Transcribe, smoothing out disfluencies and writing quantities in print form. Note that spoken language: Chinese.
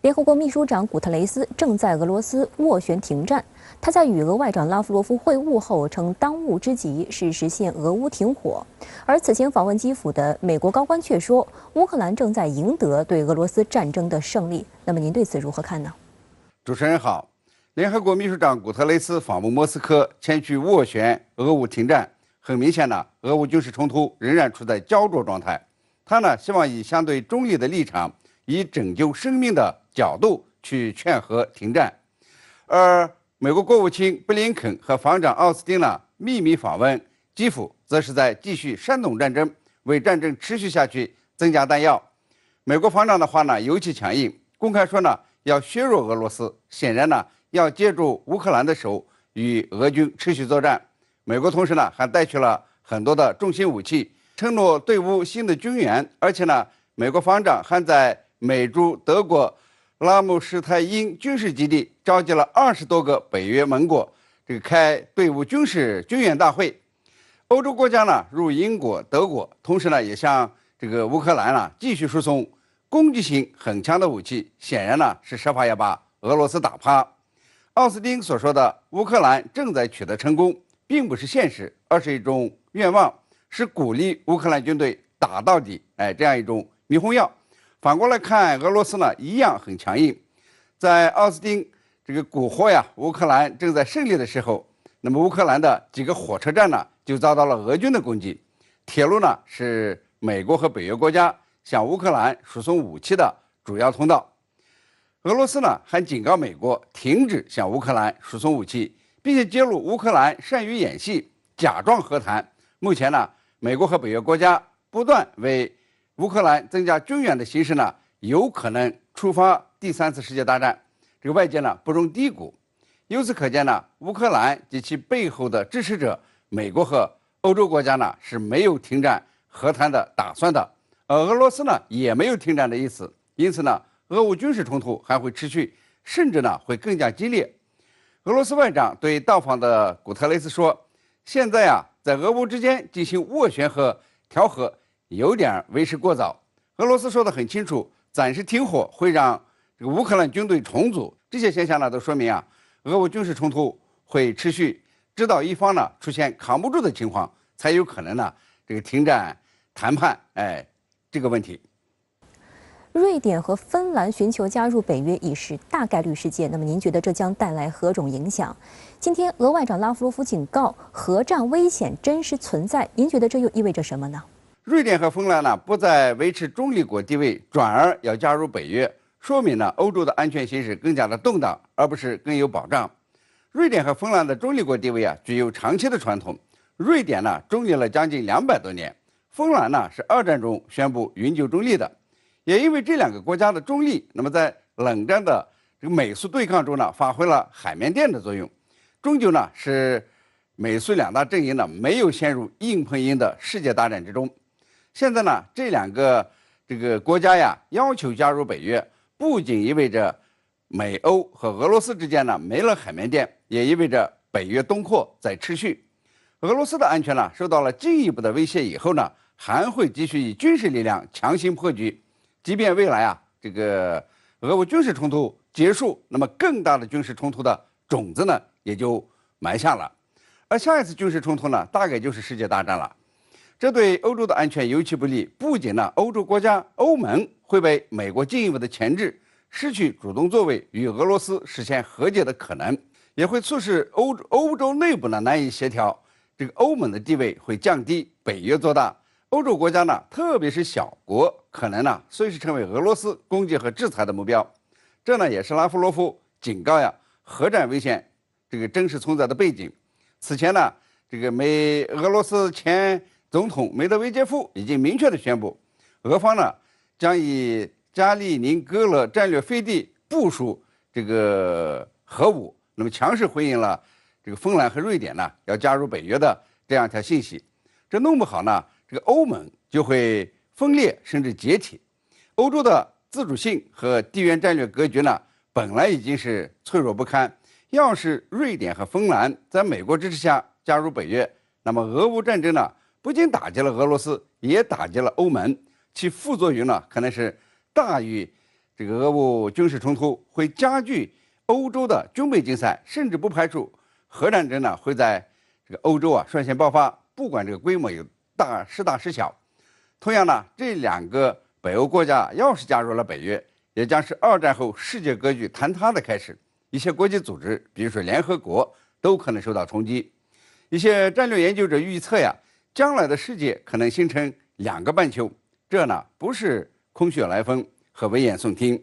联合国秘书长古特雷斯正在俄罗斯斡旋停战。他在与俄外长拉夫罗夫会晤后称，当务之急是实现俄乌停火。而此前访问基辅的美国高官却说，乌克兰正在赢得对俄罗斯战争的胜利。那么您对此如何看呢？主持人好，联合国秘书长古特雷斯访问莫斯科，前去斡旋俄乌停战。很明显呢，俄乌军事冲突仍然处在焦灼状态。他呢，希望以相对中立的立场，以拯救生命的角度去劝和停战。而美国国务卿布林肯和防长奥斯汀呢秘密访问基辅，则是在继续煽动战争，为战争持续下去增加弹药。美国防长的话呢尤其强硬，公开说呢要削弱俄罗斯，显然呢要借助乌克兰的手与俄军持续作战。美国同时呢还带去了很多的重型武器，承诺对乌新的军援，而且呢美国防长还在美驻德国拉姆施泰因军事基地召集了20多个北约盟国，开对乌军事军援大会。欧洲国家呢，如英国、德国，同时呢也向乌克兰呢继续输送攻击性很强的武器，显然呢是设法要把俄罗斯打趴。奥斯汀所说的乌克兰正在取得成功，并不是现实，而是一种愿望，是鼓励乌克兰军队打到底，这样一种迷魂药。反过来看，俄罗斯呢一样很强硬。在奥斯汀蛊惑乌克兰正在胜利的时候，那么乌克兰的几个火车站呢就遭到了俄军的攻击。铁路呢是美国和北约国家向乌克兰输送武器的主要通道。俄罗斯呢还警告美国停止向乌克兰输送武器，并且揭露乌克兰善于演戏，假装和谈。目前呢，美国和北约国家不断为乌克兰增加军援的形势呢，有可能触发第3次世界大战。外界呢不容低估。由此可见呢，乌克兰及其背后的支持者美国和欧洲国家呢是没有停战和谈的打算的，而俄罗斯呢也没有停战的意思。因此呢，俄乌军事冲突还会持续，甚至呢会更加激烈。俄罗斯外长对到访的古特雷斯说，现在在俄乌之间进行斡旋和调和有点为时过早。俄罗斯说得很清楚，暂时停火会让乌克兰军队重组。这些现象呢都说明俄乌军事冲突会持续，直到一方呢出现扛不住的情况，才有可能呢停战谈判这个问题。瑞典和芬兰寻求加入北约已是大概率事件，那么您觉得这将带来何种影响？今天俄外长拉夫罗夫警告，核战危险真实存在，您觉得这又意味着什么呢？瑞典和芬兰呢不再维持中立国地位，转而要加入北约，说明呢欧洲的安全形势更加的动荡，而不是更有保障。瑞典和芬兰的中立国地位具有长期的传统。瑞典呢中立了将近200多年，芬兰呢是2战中宣布永久中立的。也因为这2个国家的中立，那么在冷战的美苏对抗中呢，发挥了海绵垫的作用，终究呢是美苏2大阵营呢没有陷入硬碰硬的世界大战之中。现在呢，这2个国家要求加入北约，不仅意味着美欧和俄罗斯之间呢没了海绵垫，也意味着北约东扩在持续。俄罗斯的安全呢受到了进一步的威胁以后呢，还会继续以军事力量强行破局。即便未来俄乌军事冲突结束，那么更大的军事冲突的种子呢也就埋下了。而下一次军事冲突呢，大概就是世界大战了。这对欧洲的安全尤其不利。不仅呢，欧洲国家欧盟会被美国进一步的钳制，失去主动作为与俄罗斯实现和解的可能，也会促使欧洲内部呢难以协调。欧盟的地位会降低，北约做大。欧洲国家呢，特别是小国，可能呢随时成为俄罗斯攻击和制裁的目标。这呢也是拉夫罗夫警告核战危险真实存在的背景。此前呢，俄罗斯前总统梅德韦杰夫已经明确的宣布，俄方呢将以加利宁格勒战略飞地部署核武，那么强势回应了芬兰和瑞典呢要加入北约的这样一条信息。这弄不好呢，欧盟就会分裂甚至解体。欧洲的自主性和地缘战略格局呢，本来已经是脆弱不堪。要是瑞典和芬兰在美国支持下加入北约，那么俄乌战争呢，不仅打击了俄罗斯，也打击了欧盟，其副作用呢，可能是大于这个俄乌军事冲突会加剧欧洲的军备竞赛，甚至不排除核战争呢会在这个欧洲率先爆发，不管这个规模有大是小。同样呢，这两个北欧国家要是加入了北约，也将是二战后世界格局坍塌的开始。一些国际组织，比如说联合国，都可能受到冲击。一些战略研究者预测呀，将来的世界可能形成2个半球，这呢不是空穴来风和危言耸听。